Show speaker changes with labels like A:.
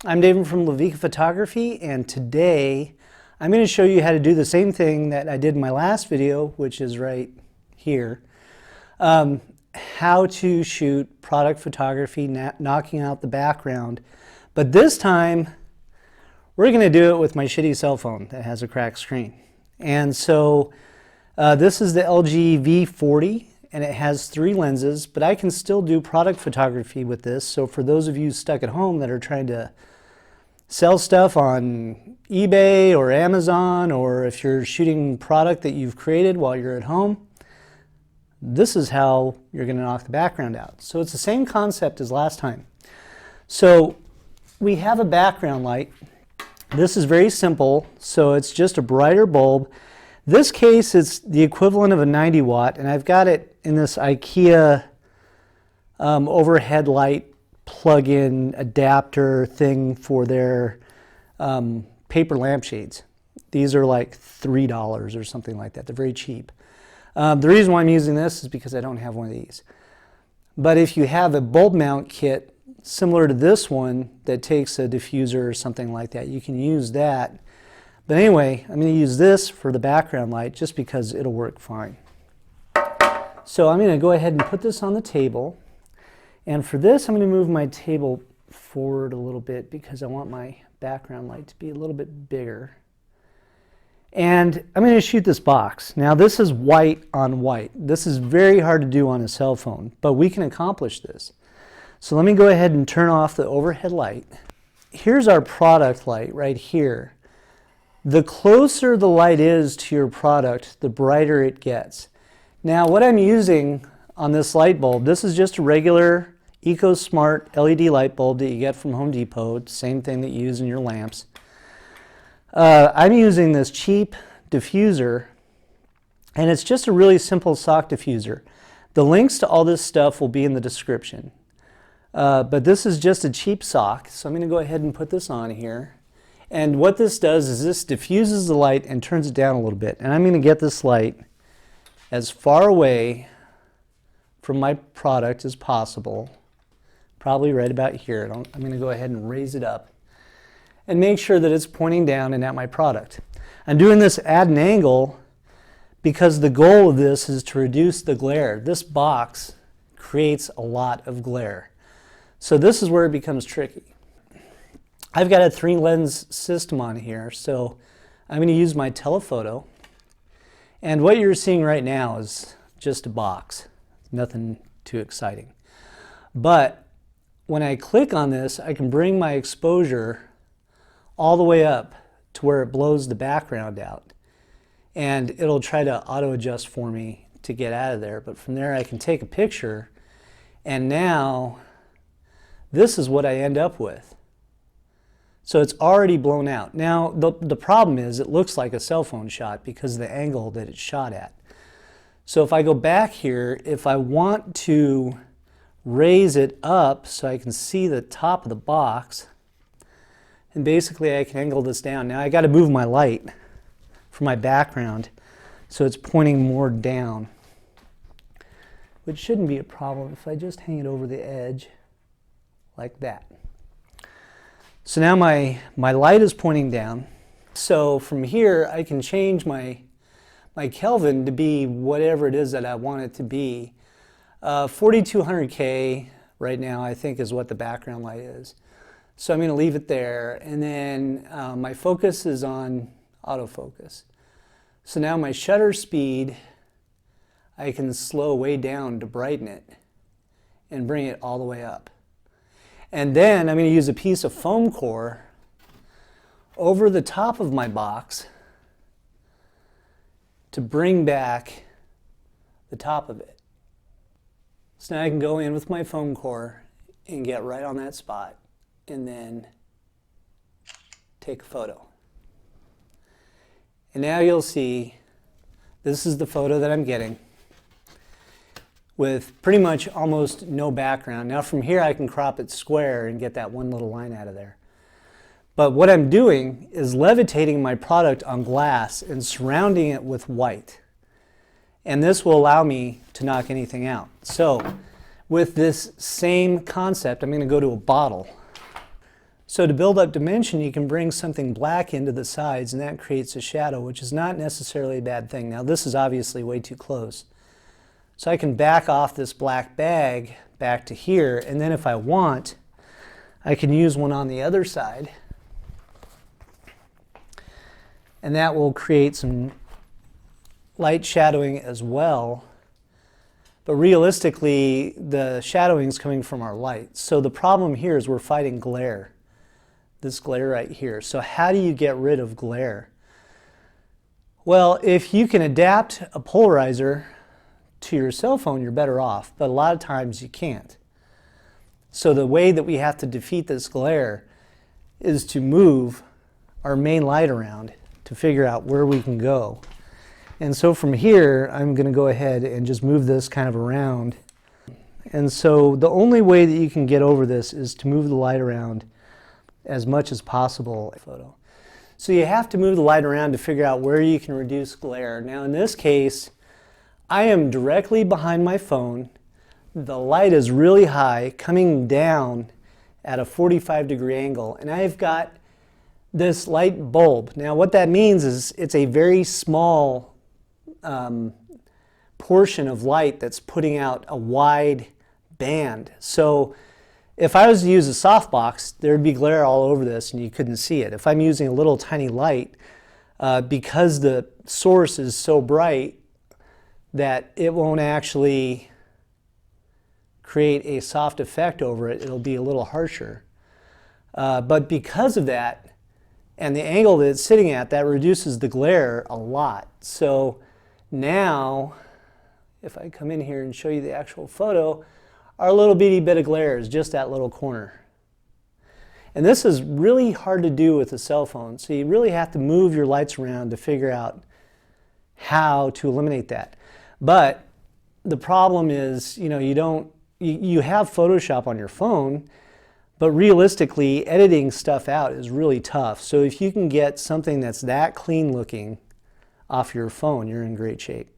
A: I'm David from Levika Photography, and today I'm going to show you how to do the same thing that I did in my last video, which is right here. How to shoot product photography, knocking out the background. But this time, we're going to do it with my shitty cell phone that has a cracked screen. And so this is the LG V40, and it has 3 lenses, but I can still do product photography with this. So for those of you stuck at home that are trying to sell stuff on eBay or Amazon, or if you're shooting product that you've created while you're at home, this is how you're going to knock the background out. So it's the same concept as last time. So we have a background light. This is very simple. So it's just a brighter bulb. This case is the equivalent of a 90 watt, and I've got it in this IKEA overhead light plug-in adapter thing for their paper lampshades. These are like $3 or something like that. They're very cheap. The reason why I'm using this is because I don't have one of these. But if you have a bulb mount kit similar to this one that takes a diffuser or something like that, you can use that. But anyway, I'm going to use this for the background light just because it'll work fine. So I'm going to go ahead and put this on the table. And for this, I'm going to move my table forward a little bit because I want my background light to be a little bit bigger. And I'm going to shoot this box. Now this is white on white. This is very hard to do on a cell phone, but we can accomplish this. So let me go ahead and turn off the overhead light. Here's our product light right here. The closer the light is to your product, the brighter it gets. Now what I'm using on this light bulb, this is just a regular EcoSmart LED light bulb that you get from Home Depot, same thing that you use in your lamps. I'm using this cheap diffuser, and it's just a really simple sock diffuser. The links to all this stuff will be in the description. But this is just a cheap sock, so I'm going to go ahead and put this on here. And what this does is this diffuses the light and turns it down a little bit. And I'm going to get this light as far away from my product as possible, probably right about here. I'm going to go ahead and raise it up and make sure that it's pointing down and at my product. I'm doing this at an angle because the goal of this is to reduce the glare. This box creates a lot of glare. So this is where it becomes tricky. I've got a 3-lens system on here, so I'm going to use my telephoto. And what you're seeing right now is just a box. Nothing too exciting. But when I click on this, I can bring my exposure all the way up to where it blows the background out. And it'll try to auto adjust for me to get out of there. But from there I can take a picture, and now this is what I end up with. So it's already blown out. Now the problem is it looks like a cell phone shot because of the angle that it's shot at. So if I go back here, if I want to raise it up so I can see the top of the box, and basically I can angle this down. Now I got to move my light for my background so it's pointing more down, which shouldn't be a problem if I just hang it over the edge like that. So now my light is pointing down. So from here I can change my Kelvin to be whatever it is that I want it to be. 4200K right now I think is what the background light is. So I'm going to leave it there, and then my focus is on autofocus. So now my shutter speed I can slow way down to brighten it and bring it all the way up. And then I'm going to use a piece of foam core over the top of my box to bring back the top of it. So now I can go in with my foam core and get right on that spot and then take a photo. And now you'll see this is the photo that I'm getting with pretty much almost no background. Now from here I can crop it square and get that one little line out of there. But what I'm doing is levitating my product on glass and surrounding it with white. And this will allow me to knock anything out. So with this same concept, I'm going to go to a bottle. So to build up dimension, you can bring something black into the sides, and that creates a shadow, which is not necessarily a bad thing. Now this is obviously way too close. So I can back off this black bag back to here, and then if I want, I can use one on the other side. And that will create some light shadowing as well. But realistically, the shadowing is coming from our light. So the problem here is we're fighting glare. This glare right here. So how do you get rid of glare? Well, if you can adapt a polarizer to your cell phone, you're better off. But a lot of times you can't. So the way that we have to defeat this glare is to move our main light around to figure out where we can go. And so from here, I'm going to go ahead and just move this kind of around. And so the only way that you can get over this is to move the light around as much as possible. So you have to move the light around to figure out where you can reduce glare. Now in this case, I am directly behind my phone. The light is really high, coming down at a 45-degree angle, and I've got this light bulb. Now what that means is it's a very small portion of light that's putting out a wide band. So if I was to use a softbox, there would be glare all over this and you couldn't see it. If I'm using a little tiny light, because the source is so bright that it won't actually create a soft effect over it, it'll be a little harsher. But because of that, and the angle that it's sitting at, that reduces the glare a lot. So now, if I come in here and show you the actual photo, our little bitty bit of glare is just that little corner. And this is really hard to do with a cell phone, so you really have to move your lights around to figure out how to eliminate that. But the problem is, you have Photoshop on your phone, but realistically, editing stuff out is really tough. So if you can get something that's that clean looking off your phone, you're in great shape.